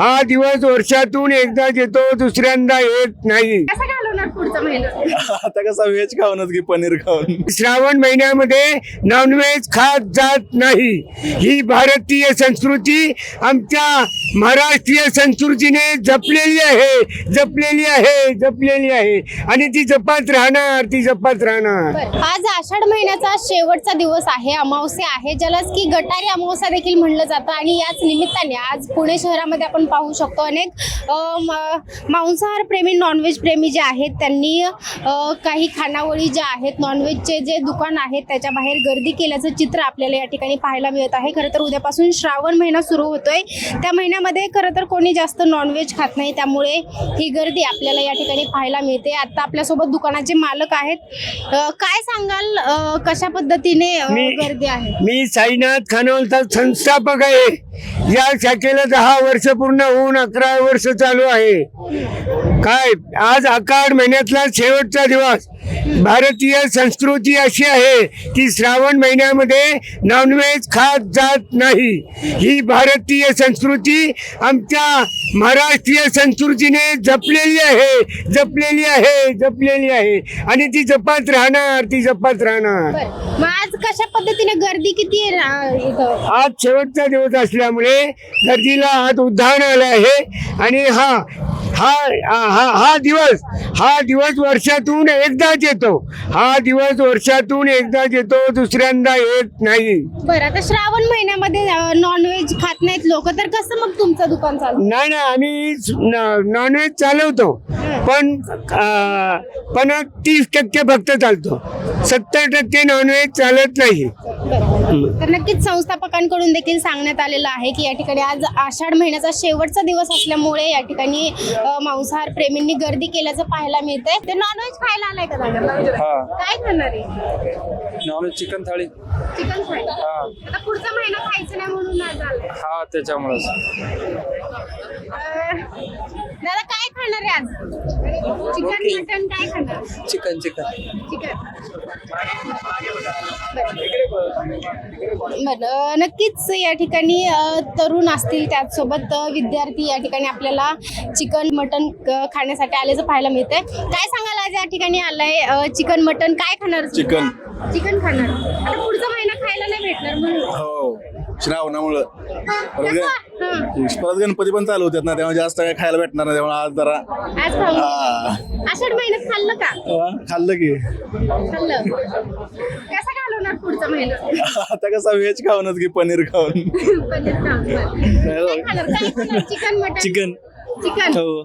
हा दिवस वर्षातून एकदा येतो, दुसऱ्यांदा येत नाही. कसा घालवणार पुढचा महिना? आता कसा व्हेज खाऊनच की पनीर खाऊन. श्रावण महिन्यामध्ये नॉनव्हेज खात जात नाही. ही भारतीय संस्कृती आमच्या महाराष्ट्रीय संस्कृतीने जपलेली आहे, जपलेली आहे, जपलेली आहे आणि ती जपत राहणार, ती जपत राहणार. आज आषाढ महिन्याचा शेवटचा दिवस आहे, अमावस्या आहे, ज्यालाच की गटारी अमावस्या देखील म्हणलं जातं. आणि याच निमित्ताने आज पुणे शहरामध्ये आपण पाहू शकतो अनेक मांसाहार प्रेमी, नॉनव्हेज प्रेमी जे आहेत त्यांनी काही खानावळी ज्या आहेत, नॉनव्हेजचे जे दुकान आहेत त्याच्या बाहेर गर्दी केल्याचं चित्र आपल्याला या ठिकाणी पाहायला मिळत आहे. खरं तर उद्यापासून श्रावण महिना सुरू होतोय, त्या महिन्यामध्ये खरं तर कोणी जास्त नॉनव्हेज खात नाही, त्यामुळे ही गर्दी आपल्याला या ठिकाणी पाहायला मिळते. आता आपल्यासोबत दुकानाचे मालक आहेत, काय सांगाल कशा पद्धतीने गर्दी आहे? मी साईनाथ खानोलचा संस्थापक आहे. या शाखेला 10 वर्ष पूर्ण होऊन 11 वर्ष चालू आहे. काय आज आषाढ महिन्यातला शेवटचा दिवस. भारतीय संस्कृती अशी आहे की श्रावण महिन्यामध्ये नॉनव्हेज खात जात नाही. ही भारतीय संस्कृती आमच्या महाराष्ट्रीय संस्कृतीने जपलेली आहे, जपलेली आहे, जपलेली आहे आणि ती जपत राहणार, ती जपत राहणार. मग आज कशा पद्धतीने गर्दी किती आहे इथं? आज शेवटचा दिवस असल्यामुळे गर्दीला आज उधाण आलं आहे आणि हा दिवस वर्षातून एकदाच येतो. हा दिवस वर्षातून एकदाच येतो, दुसऱ्यांदा येत नाही. बरं, आता श्रावण महिन्यामध्ये नॉनव्हेज खात नाहीत लोक, तर कसं मग तुमचं दुकान चालू? नाही आम्ही नॉनव्हेज चालवतो, पण 30% फक्त चालतो. 70% नॉनव्हेज चालत नाही. तर नक्कीच संस्थापकांकडून देखील सांगण्यात आलेलं आहे की या ठिकाणी आज आषाढ महिन्याचा शेवटचा दिवस असल्यामुळे या ठिकाणी मांसाहार प्रेमींनी गर्दी केल्याचं पाहायला मिळतंय. ते नॉनव्हेज खायला आलाय का दादा? काय खाणार आहे? नॉनव्हेज चिकन थाळी. चिकन थाळी. आता पुढचा महिना खायचं नाही म्हणून आज आलाय. हा, त्याच्यामुळेच. दादा काय खाणार आहे आज? चिकन, मटन काय खाणार? चिकन. नक्कीच या ठिकाणी तरुण असतील, त्याचसोबत विद्यार्थी या ठिकाणी आपल्याला चिकन मटन खाण्यासाठी आल्याचं पाहायला मिळतंय. काय सांगाल आज या ठिकाणी आलाय चिकन मटन काय खाणार? चिकन खाणार. आता पुढचा महिना खायला नाही भेटणार म्हणून. हो, श्रावणामुळं परत गणपती पण चालू होतात ना, तेव्हा जास्त काय खायला भेटणार नाही. तेव्हा आज जरा आज आषाढ महिन्यात खाल्लं का? खाल्लं की. खाल्लं. कसं घालवणार पुढचा महिना? आता कसा व्हेज खाऊनच की पनीर खाऊन. पनीर खाऊन. काय खाणार? Chicken mutton? चिकन. हो.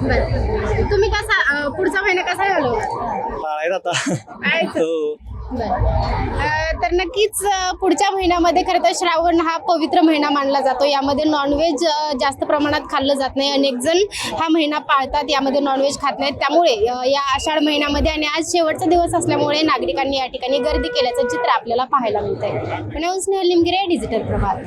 बरं. तुम्ही कसा पुढचा महिना कसा घालवणार? आता हो. तर नक्कीच पुढच्या महिन्यामध्ये खरं तर श्रावण हा पवित्र महिना मानला जातो. यामध्ये नॉनव्हेज जास्त प्रमाणात खाल्लं जात नाही. अनेक जण हा महिना पाळतात, यामध्ये नॉनव्हेज खात नाहीत. त्यामुळे या आषाढ महिन्यामध्ये आणि आज शेवटचा दिवस असल्यामुळे नागरिकांनी या ठिकाणी गर्दी केल्याचं चित्र आपल्याला पाहायला मिळतंय. पुण्याहून स्नेहल निमगिरे, डिजिटल प्रभात.